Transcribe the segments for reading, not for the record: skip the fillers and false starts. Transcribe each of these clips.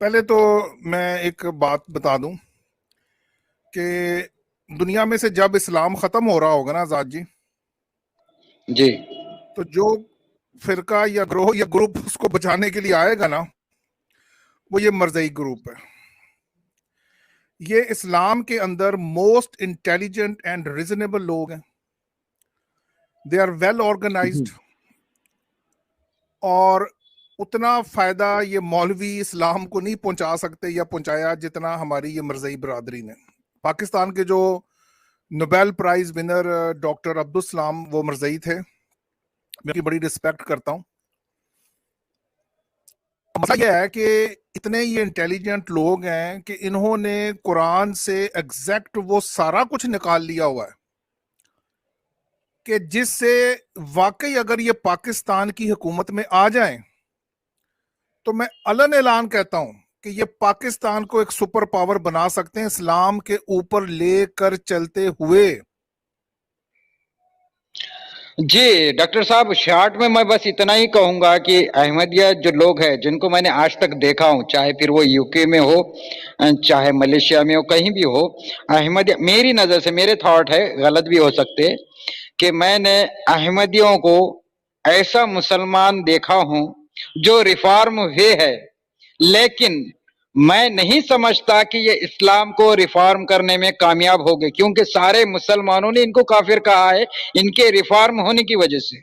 پہلے تو میں ایک بات بتا دوں کہ دنیا میں سے جب اسلام ختم ہو رہا ہوگا نا آزاد جی، جی تو جو فرقہ یا گروہ یا گروپ اس کو بچانے کے لیے آئے گا نا، وہ یہ مرزئی گروپ ہے. یہ اسلام کے اندر موسٹ انٹیلیجنٹ اینڈ ریزنیبل لوگ ہیں. دے آر ویل آرگنائزڈ، اور اتنا فائدہ یہ مولوی اسلام کو نہیں پہنچا سکتے یا پہنچایا جتنا ہماری یہ مرزئی برادری نے. پاکستان کے جو Nobel prize winner doctor Abdus Salam وہ مرزئی تھے، میں کی بڑی رسپیکٹ کرتا ہوں. مسئلہ یہ ہے کہ اتنے یہ انٹیلیجنٹ لوگ ہیں کہ انہوں نے قرآن سے ایگزیکٹ وہ سارا کچھ نکال لیا ہوا ہے کہ جس سے واقعی اگر یہ پاکستان کی حکومت میں آ جائیں تو میں علن اعلان کہتا ہوں کہ یہ پاکستان کو ایک سپر پاور بنا سکتے ہیں اسلام کے اوپر لے کر چلتے ہوئے. جی ڈاکٹر صاحب، شارٹ میں بس اتنا ہی کہوں گا کہ احمدیہ جو لوگ ہیں جن کو میں نے آج تک دیکھا ہوں، چاہے پھر وہ یو کے میں ہو، چاہے ملیشیا میں ہو، کہیں بھی ہو، احمدیہ میری نظر سے، میرے تھاٹ ہے، غلط بھی ہو سکتے، کہ میں نے احمدیوں کو ایسا مسلمان دیکھا ہوں جو ریفارم ہوئے ہے، لیکن میں نہیں سمجھتا کہ یہ اسلام کو ریفارم کرنے میں کامیاب ہو گئے، کیونکہ سارے مسلمانوں نے ان کو کافر کہا ہے ان کے ریفارم ہونے کی وجہ سے.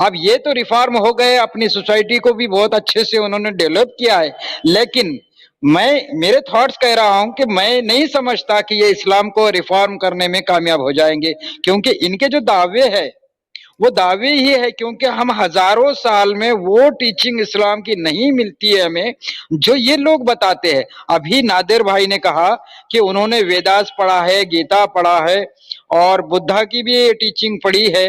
اب یہ تو ریفارم ہو گئے، اپنی سوسائٹی کو بھی بہت اچھے سے انہوں نے ڈیولپ کیا ہے، لیکن میں میرے تھاٹس کہہ رہا ہوں کہ میں نہیں سمجھتا کہ یہ اسلام کو ریفارم کرنے میں کامیاب ہو جائیں گے، کیونکہ ان کے جو دعوے ہیں وہ دعوے ہی ہے، کیونکہ ہم ہزاروں سال میں وہ ٹیچنگ اسلام کی نہیں ملتی ہے ہمیں جو یہ لوگ بتاتے ہیں. ابھی نادر بھائی نے کہا کہ انہوں نے ویداس پڑھا ہے، گیتا پڑھا ہے، اور بدھا کی بھی ٹیچنگ پڑھی ہے،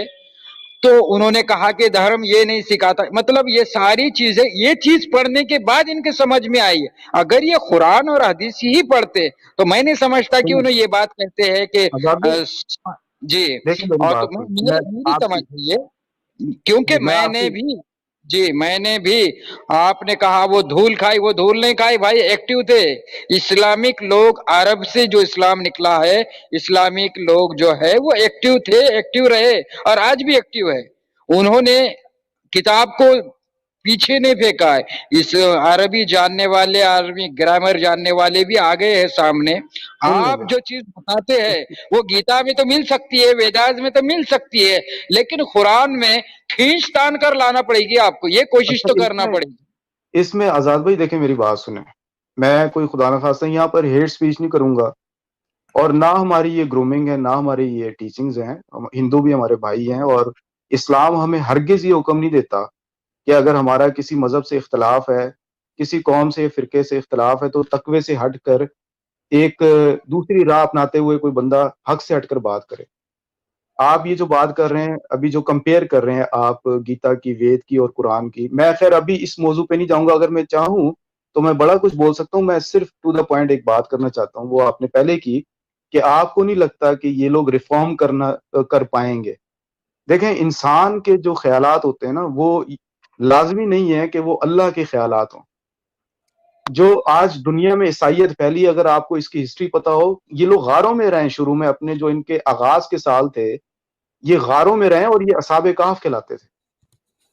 تو انہوں نے کہا کہ دھرم یہ نہیں سکھاتا. مطلب یہ ساری چیزیں، یہ چیز پڑھنے کے بعد ان کے سمجھ میں آئی ہے. اگر یہ قرآن اور حدیث ہی پڑھتے تو میں نہیں سمجھتا کہ انہیں یہ بات کہتے ہیں کہ جی. دیکھیں میری اور تو بات میری آپ سمجھ یہ، کیونکہ میں نے بھی میں نے بھی، آپ نے کہا وہ دھول کھائی، وہ دھول نہیں کھائی بھائی، ایکٹیو تھے. اسلامک لوگ، عرب سے جو اسلام نکلا ہے، اسلامک لوگ جو ہے وہ ایکٹیو تھے، ایکٹیو رہے، اور آج بھی ایکٹیو ہے. انہوں نے کتاب کو پیچھے نہیں پھینکا ہے. اس عربی جاننے والے، عربی گرامر جاننے والے بھی آگے ہیں سامنے. آپ جو چیز بتاتے ہیں وہ گیتا میں تو مل سکتی ہے، ویداس میں تو مل سکتی ہے، لیکن قرآن میں کھینچ تان کر لانا پڑے گی آپ کو، یہ کوشش تو کرنا پڑے گی. اس میں آزاد بھائی دیکھیں میری بات سنیں، میں کوئی خدا نخواستہ یہاں پر ہیٹ سپیچ نہیں کروں گا، اور نہ ہماری یہ گرومنگ ہے، نہ ہماری یہ ٹیچنگز ہیں. ہندو بھی ہمارے بھائی ہیں، اور اسلام ہمیں ہرگز یہ حکم نہیں دیتا کہ اگر ہمارا کسی مذہب سے اختلاف ہے، کسی قوم سے، فرقے سے اختلاف ہے، تو تقوی سے ہٹ کر ایک دوسری راہ اپناتے ہوئے کوئی بندہ حق سے ہٹ کر بات کرے. آپ یہ جو بات کر رہے ہیں، ابھی جو کمپیئر کر رہے ہیں آپ گیتا کی، وید کی اور قرآن کی، میں خیر ابھی اس موضوع پہ نہیں جاؤں گا. اگر میں چاہوں تو میں بڑا کچھ بول سکتا ہوں. میں صرف ٹو دا پوائنٹ ایک بات کرنا چاہتا ہوں، وہ آپ نے پہلے کی، کہ آپ کو نہیں لگتا کہ یہ لوگ ریفارم کر پائیں گے. دیکھیں انسان کے جو خیالات ہوتے ہیں نا، وہ لازمی نہیں ہے کہ وہ اللہ کے خیالات ہوں. جو آج دنیا میں عیسائیت پھیلی، اگر آپ کو اس کی ہسٹری پتا ہو، یہ لوگ غاروں میں رہے شروع میں، اپنے جو ان کے آغاز کے سال تھے یہ غاروں میں رہے، اور یہ اصحاب کہف کہلاتے تھے.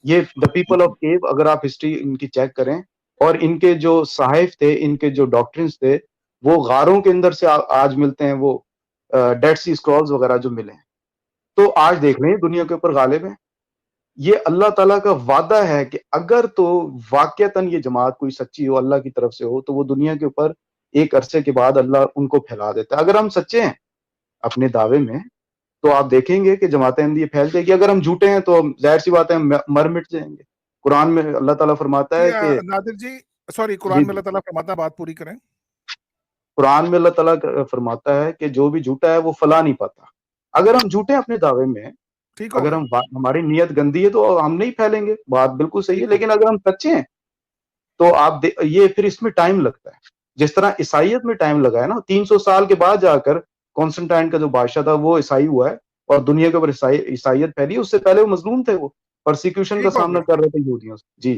یہ دا پیپل آف کیو، اگر آپ ہسٹری ان کی چیک کریں، اور ان کے جو صحائف تھے، ان کے جو ڈاکٹرنز تھے، وہ غاروں کے اندر سے آج ملتے ہیں، وہ ڈیڈ سی اسکرولز وغیرہ جو ملے ہیں. تو آج دیکھ لیں دنیا کے اوپر غالب ہیں. یہ اللہ تعالیٰ کا وعدہ ہے کہ اگر تو واقعتاً یہ جماعت کوئی سچی ہو، اللہ کی طرف سے ہو، تو وہ دنیا کے اوپر ایک عرصے کے بعد اللہ ان کو پھیلا دیتا ہے. اگر ہم سچے ہیں اپنے دعوے میں تو آپ دیکھیں گے کہ جماعت احمدیہ پھیل جائے گی. اگر ہم جھوٹے ہیں تو ظاہر سی بات ہے ہم مر مٹ جائیں گے. قرآن میں اللہ تعالیٰ فرماتا ہے کہ نادر جی سوری، قرآن میں اللہ تعالیٰ فرماتا ہے، بات پوری کریں. قرآن میں اللہ تعالیٰ فرماتا ہے کہ جو بھی جھوٹا ہے وہ فلاح نہیں پاتا. اگر ہم جھوٹے ہیں اپنے دعوے میں، اگر ہماری نیت گندی ہے تو ہم نہیں پھیلیں گے، بات بالکل صحیح ہے. لیکن اگر ہم سچے ہیں تو آپ یہ پھر اس میں ٹائم لگتا ہے. جس طرح عیسائیت میں ٹائم لگا ہے نا، 300 سال کے بعد جا کر کانسٹنٹائن کا جو بادشاہ تھا وہ عیسائی ہوا ہے، اور دنیا کے اوپر عیسائیت پھیلی. اس سے پہلے وہ مظلوم تھے، وہ پرسیکیوشن کا سامنا کر رہے تھے یہودیوں سے. جی